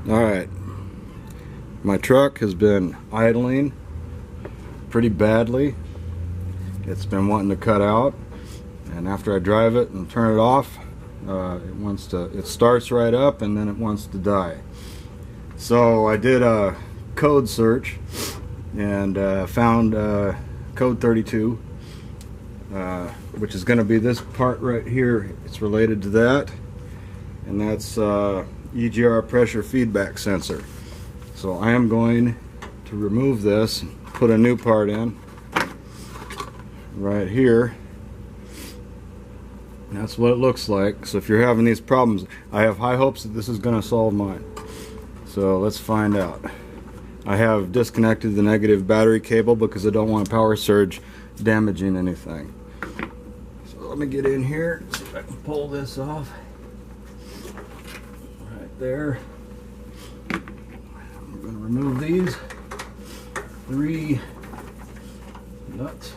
Alright, my truck has been idling pretty badly. It's been wanting to cut out, and after I drive it and turn it off, it starts right up and then it wants to die. So I did a code search and found code 32, which is going to be this part right here. It's related to that, and that's EGR Pressure Feedback Sensor. So I am going to remove this, put a new part in right here. That's what it looks like. So if you're having these problems, I have high hopes that this is going to solve mine. So let's find out. I have disconnected the negative battery cable because I don't want a power surge damaging anything. So let me get in here, see if I can pull this off. Right there. I'm going to remove these 3 nuts.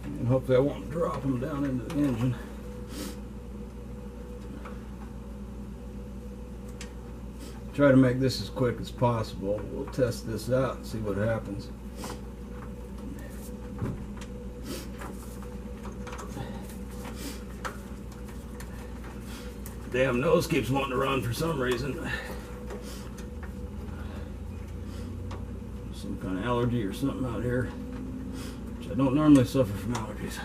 And hopefully I won't drop them down into the engine. Try to make this as quick as possible. We'll test this out and see what happens. Damn nose keeps wanting to run for some reason. Some kind of allergy or something out here. Which I don't normally suffer from allergies.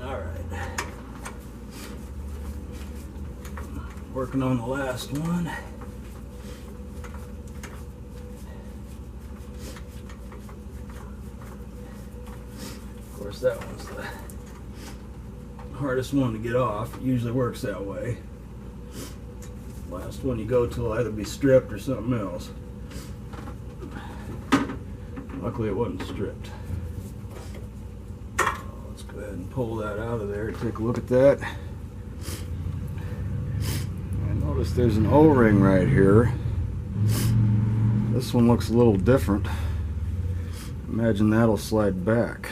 Alright. Working on the last one. Of course, that one's the hardest one to get off. It usually works that way. Last one you go to will either be stripped or something else. Luckily it wasn't stripped. Let's go ahead and pull that out of there and take a look at that. I notice there's an O-ring right here. This one looks a little different. Imagine that'll slide back.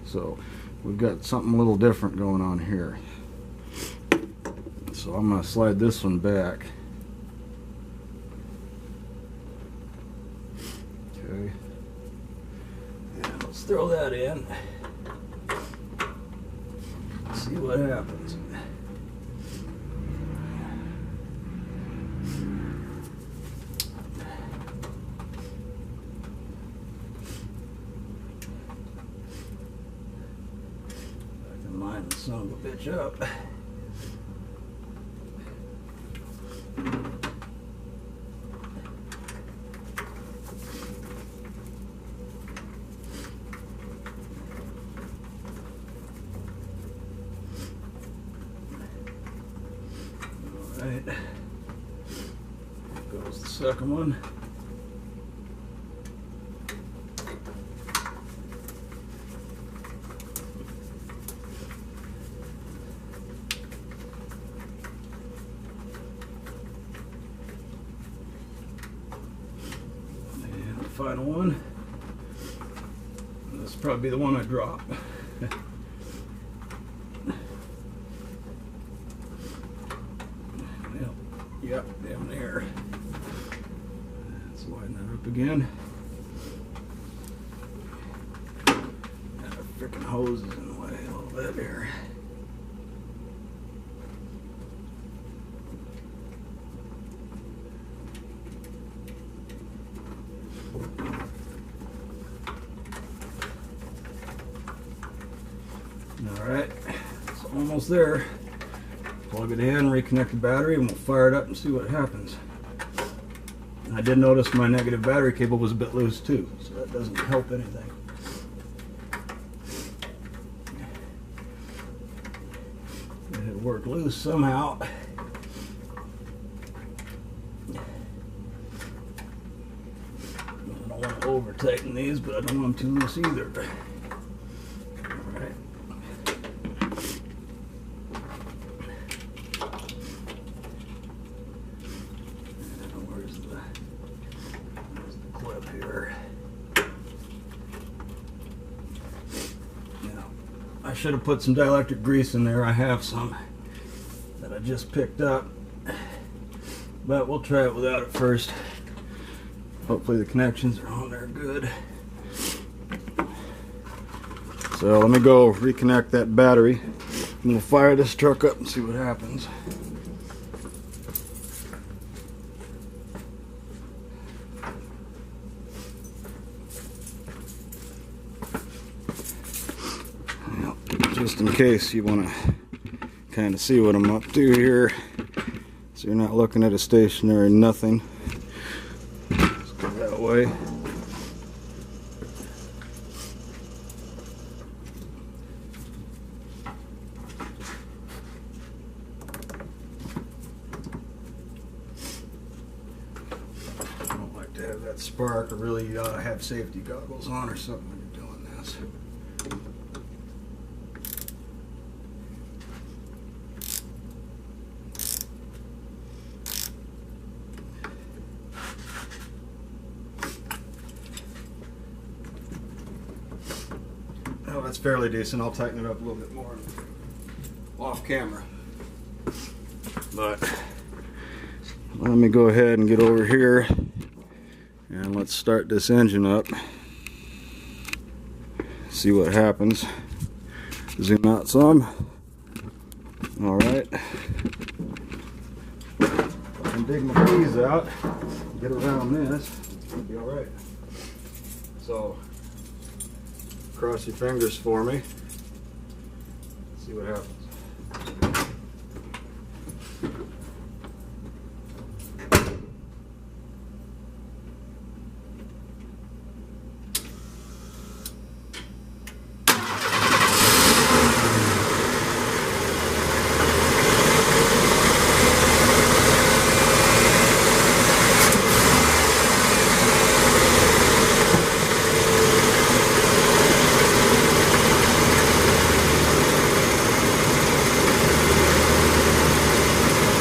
So we've got something a little different going on here. So I'm going to slide this one back. Okay. And let's throw that in. See what happens. I can line the son of a bitch up. Alright, there goes the second one. And the final one. This will probably be the one I drop. Yep, down there. Let's line that up again. Got our frickin' hose is in the way a little bit here. Alright, it's almost there. Plug it in, reconnect the battery, and we'll fire it up and see what happens. And I did notice my negative battery cable was a bit loose too, so that doesn't help anything. It worked loose somehow. I don't want to over tighten these, but I don't want them too loose either. Alright. Here. I should have put some dielectric grease in there. I have some. that I just picked up, but we'll try it without it first. Hopefully the connections are on there good. So let me go reconnect that battery and we'll fire this truck up and see what happens. Just in case you want to kind of see what I'm up to here, so you're not looking at a stationary nothing. Let's go that way. I don't like to have that spark, or really you ought to have safety goggles on or something when you're doing this. Oh, that's fairly decent. I'll tighten it up a little bit more off camera. But let me go ahead and get over here and let's start this engine up. See what happens. Zoom out some. Alright. I can dig my keys out, get around this, it'll be alright. So, cross your fingers for me. See what happens.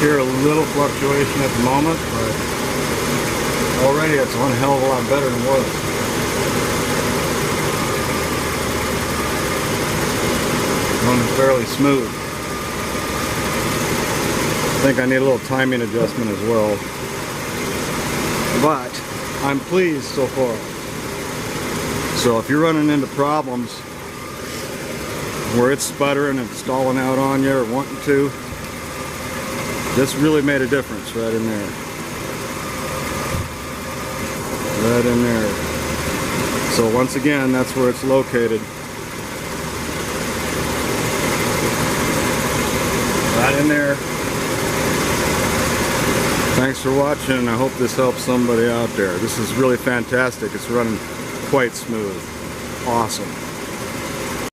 Hear a little fluctuation at the moment, but already it's one hell of a lot better than it was. Running fairly smooth. I think I need a little timing adjustment as well, but I'm pleased so far. So if you're running into problems where it's sputtering and stalling out on you or wanting to, this really made a difference right in there. Right in there. So once again, that's where it's located. Right in there. Thanks for watching. I hope this helps somebody out there. This is really fantastic. It's running quite smooth. Awesome.